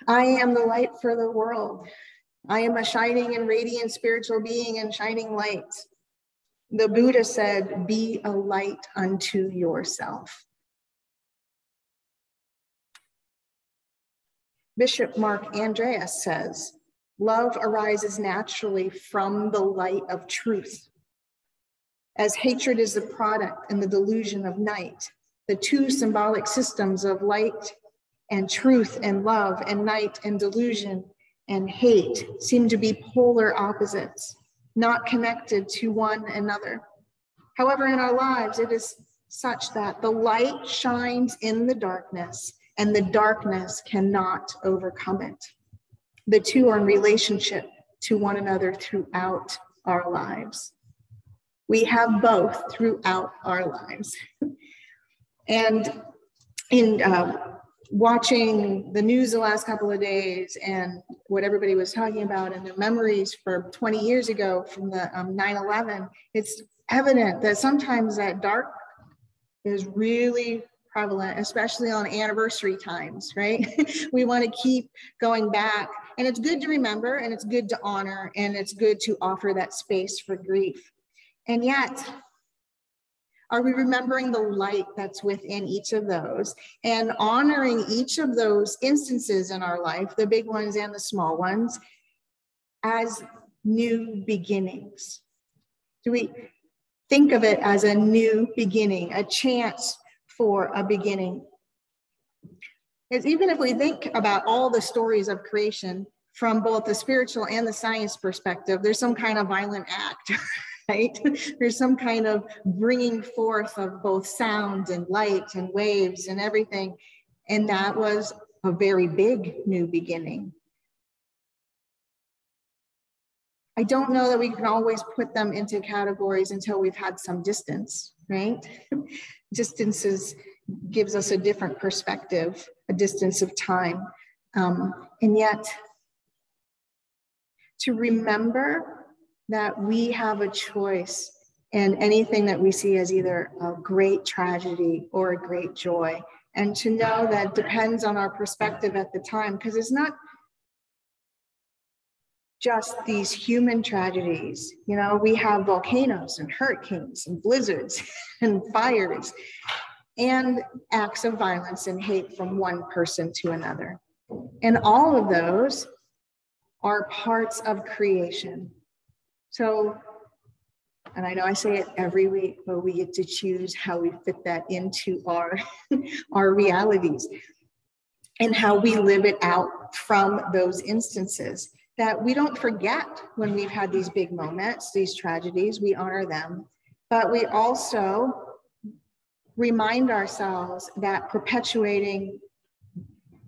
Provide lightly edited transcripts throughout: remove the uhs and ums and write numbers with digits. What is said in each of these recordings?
I am the light for the world. I am a shining and radiant spiritual being and shining light. The Buddha said, be a light unto yourself. Bishop Mark Andreas says, love arises naturally from the light of truth. As hatred is the product and the delusion of night, the two symbolic systems of light and truth and love and night and delusion and hate seem to be polar opposites, not connected to one another. However, in our lives, it is such that the light shines in the darkness and the darkness cannot overcome it. The two are in relationship to one another throughout our lives. We have both throughout our lives. And in watching the news the last couple of days and what everybody was talking about and the memories for 20 years ago from the 9/11, it's evident that sometimes that dark is really prevalent, especially on anniversary times, right? We want to keep going back, and it's good to remember, and it's good to honor, and it's good to offer that space for grief. And yet, are we remembering the light that's within each of those and honoring each of those instances in our life, the big ones and the small ones, as new beginnings? Do we think of it as a new beginning, a chance for a beginning? It's even if we think about all the stories of creation from both the spiritual and the science perspective, there's some kind of violent act. Right? There's some kind of bringing forth of both sound and light and waves and everything. And that was a very big new beginning. I don't know that we can always put them into categories until we've had some distance, right? Distances gives us a different perspective, a distance of time. And yet, to remember that we have a choice in anything that we see as either a great tragedy or a great joy. And to know that it depends on our perspective at the time, because it's not just these human tragedies. You know, we have volcanoes and hurricanes and blizzards and fires and acts of violence and hate from one person to another. And all of those are parts of creation. So, and I know I say it every week, but we get to choose how we fit that into our realities and how we live it out from those instances, that we don't forget when we've had these big moments, these tragedies, we honor them, but we also remind ourselves that perpetuating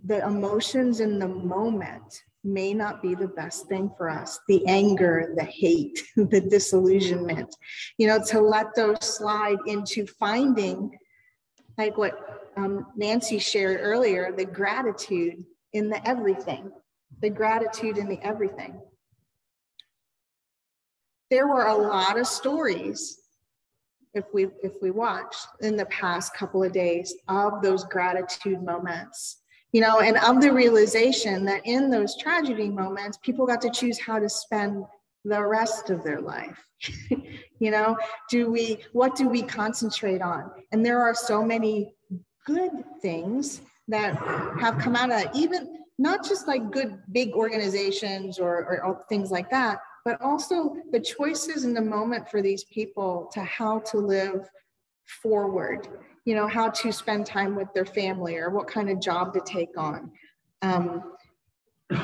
the emotions in the moment may not be the best thing for us. The anger, the hate, the disillusionment, you know, to let those slide into finding, like what Nancy shared earlier, the gratitude in the everything, the gratitude in the everything. There were a lot of stories, if we watched in the past couple of days, of those gratitude moments. You know, and of the realization that in those tragedy moments, people got to choose how to spend the rest of their life. You know, what do we concentrate on? And there are so many good things that have come out of even not just like good big organizations or things like that, but also the choices in the moment for these people to how to live forward. You know, how to spend time with their family or what kind of job to take on,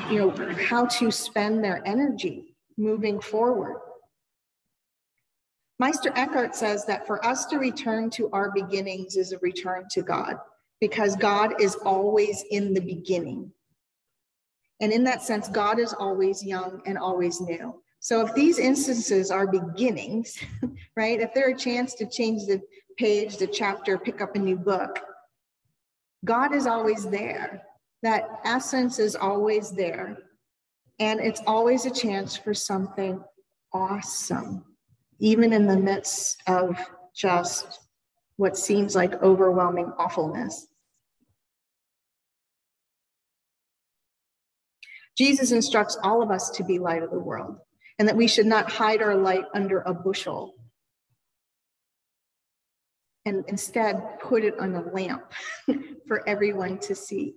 you know, how to spend their energy moving forward. Meister Eckhart says that for us to return to our beginnings is a return to God, because God is always in the beginning. And in that sense, God is always young and always new. So if these instances are beginnings, right, if they're a chance to change the page, the chapter, pick up a new book, God is always there. That essence is always there. And it's always a chance for something awesome, even in the midst of just what seems like overwhelming awfulness. Jesus instructs all of us to be light of the world, and that we should not hide our light under a bushel, and instead put it on a lamp for everyone to see.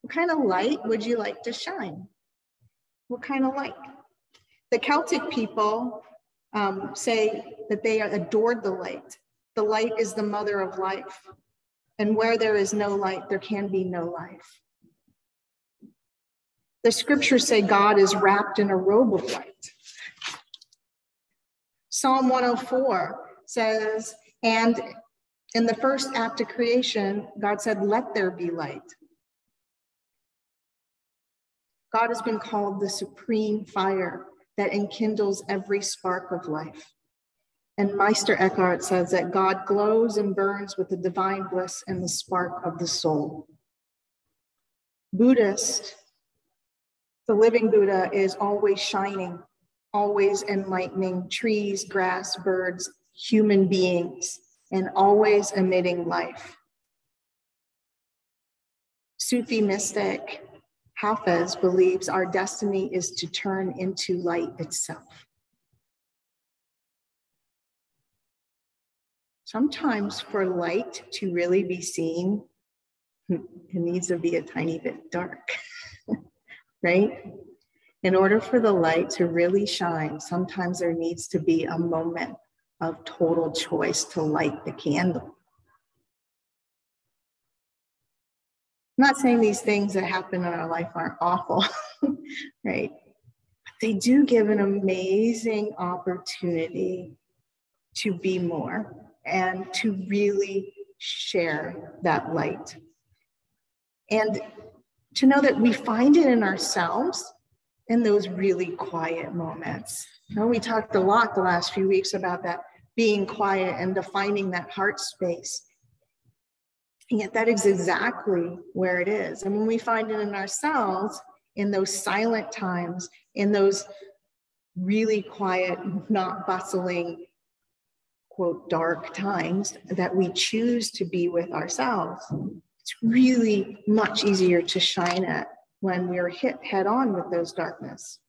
What kind of light would you like to shine? What kind of light? The Celtic people say that they adored the light. The light is the mother of life. And where there is no light, there can be no life. The scriptures say God is wrapped in a robe of light. Psalm 104 says, and in the first act of creation, God said, let there be light. God has been called the supreme fire that enkindles every spark of life. And Meister Eckhart says that God glows and burns with the divine bliss and the spark of the soul. Buddhist, the living Buddha is always shining, always enlightening trees, grass, birds, human beings, and always emitting life. Sufi mystic Hafiz believes our destiny is to turn into light itself. Sometimes for light to really be seen, it needs to be a tiny bit dark, right? In order for the light to really shine, sometimes there needs to be a moment of total choice to light the candle. I'm not saying these things that happen in our life aren't awful, right? But they do give an amazing opportunity to be more and to really share that light. And to know that we find it in ourselves in those really quiet moments. You know, we talked a lot the last few weeks about that being quiet and defining that heart space. And yet that is exactly where it is. And when we find it in ourselves, in those silent times, in those really quiet, not bustling, quote, dark times that we choose to be with ourselves, it's really much easier to shine at when we're hit head on with those darkness.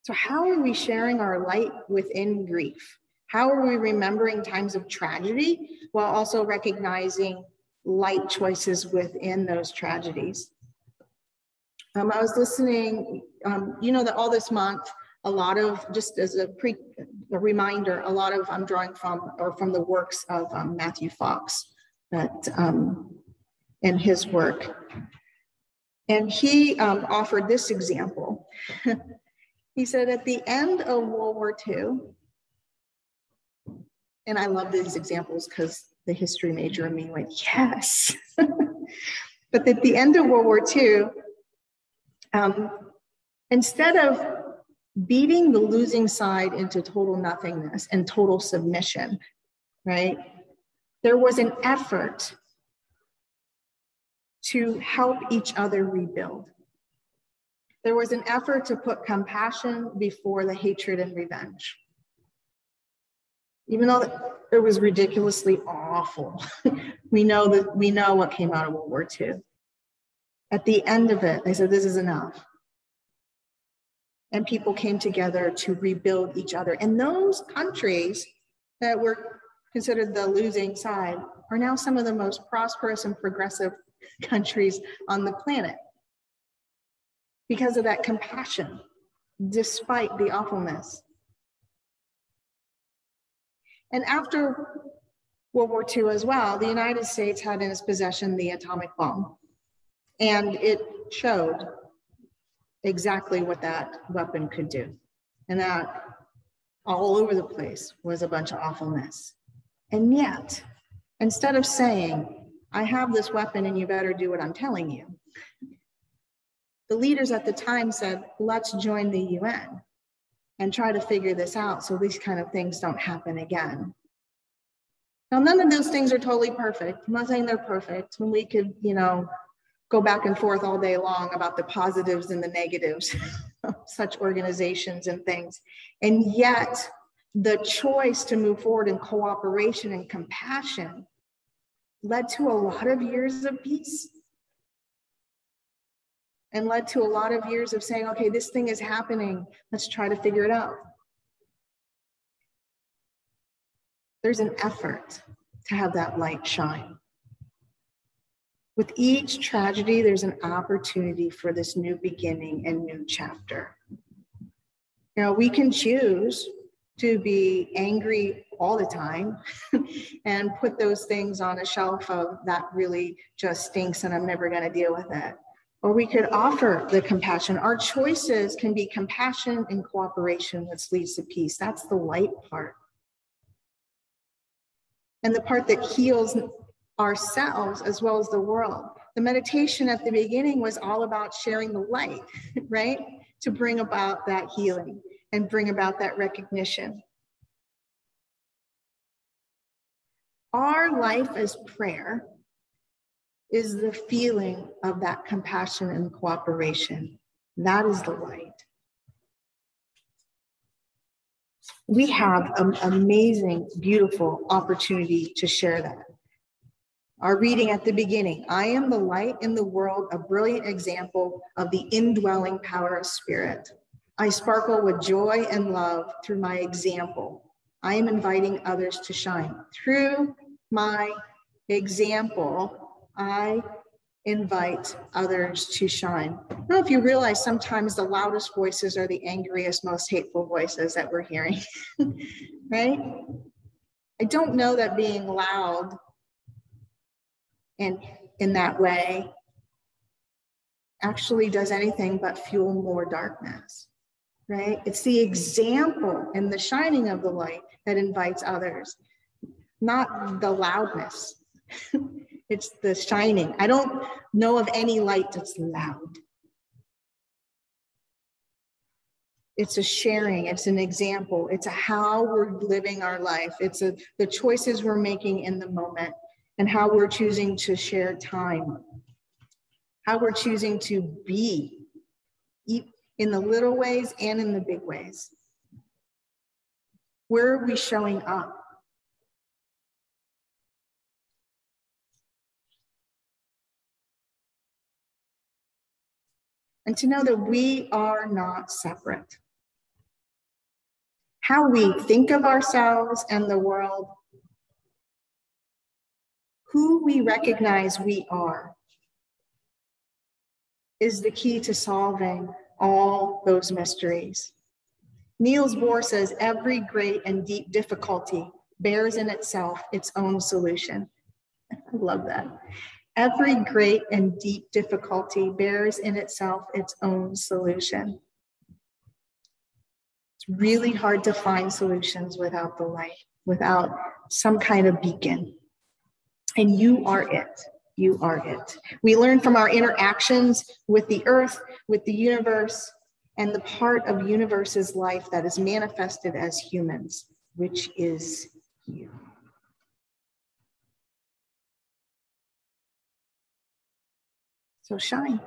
So how are we sharing our light within grief? How are we remembering times of tragedy while also recognizing light choices within those tragedies? I was listening, you know that all this month, a lot of, just as a reminder, a lot of I'm drawing from the works of Matthew Fox, that in his work. And he offered this example. He said at the end of World War II, and I love these examples because the history major in me went, yes. But at the end of World War II, instead of beating the losing side into total nothingness and total submission, right? There was an effort to help each other rebuild. There was an effort to put compassion before the hatred and revenge. Even though it was ridiculously awful, we know what came out of World War II. At the end of it, they said, this is enough. And people came together to rebuild each other. And those countries that were considered the losing side are now some of the most prosperous and progressive countries on the planet because of that compassion, despite the awfulness. And after World War II as well, the United States had in its possession the atomic bomb. And it showed exactly what that weapon could do. And that all over the place was a bunch of awfulness. And yet, instead of saying, I have this weapon and you better do what I'm telling you, the leaders at the time said, let's join the UN and try to figure this out so these kind of things don't happen again. Now, none of those things are totally perfect. I'm not saying they're perfect. When we could, go back and forth all day long about the positives and the negatives of such organizations and things. And yet, the choice to move forward in cooperation and compassion led to a lot of years of peace and led to a lot of years of saying, okay, this thing is happening. Let's try to figure it out. There's an effort to have that light shine. With each tragedy, there's an opportunity for this new beginning and new chapter. You know, we can choose to be angry all the time and put those things on a shelf of that really just stinks and I'm never going to deal with it. Or we could offer the compassion. Our choices can be compassion and cooperation, which leads to peace. That's the light part. And the part that heals ourselves as well as the world. The meditation at the beginning was all about sharing the light, right? To bring about that healing and bring about that recognition. Our life as prayer is the feeling of that compassion and cooperation. That is the light. We have an amazing, beautiful opportunity to share that. Our reading at the beginning, I am the light in the world, a brilliant example of the indwelling power of spirit. I sparkle with joy and love through my example. I am inviting others to shine. Through my example, I invite others to shine. I don't know if you realize sometimes the loudest voices are the angriest, most hateful voices that we're hearing, right? I don't know that being loud and in that way actually does anything but fuel more darkness, right? It's the example and the shining of the light that invites others, not the loudness. It's the shining. I don't know of any light that's loud. It's a sharing, it's an example, it's a how we're living our life. It's the choices we're making in the moment and how we're choosing to share time, how we're choosing to be in the little ways and in the big ways. Where are we showing up? And to know that we are not separate. How we think of ourselves and the world, who we recognize we are, is the key to solving all those mysteries. Niels Bohr says every great and deep difficulty bears in itself its own solution. I love that. Every great and deep difficulty bears in itself its own solution. It's really hard to find solutions without the light, without some kind of beacon. And you are it. You are it. We learn from our interactions with the earth, with the universe, and the part of universe's life that is manifested as humans, which is you. So shine.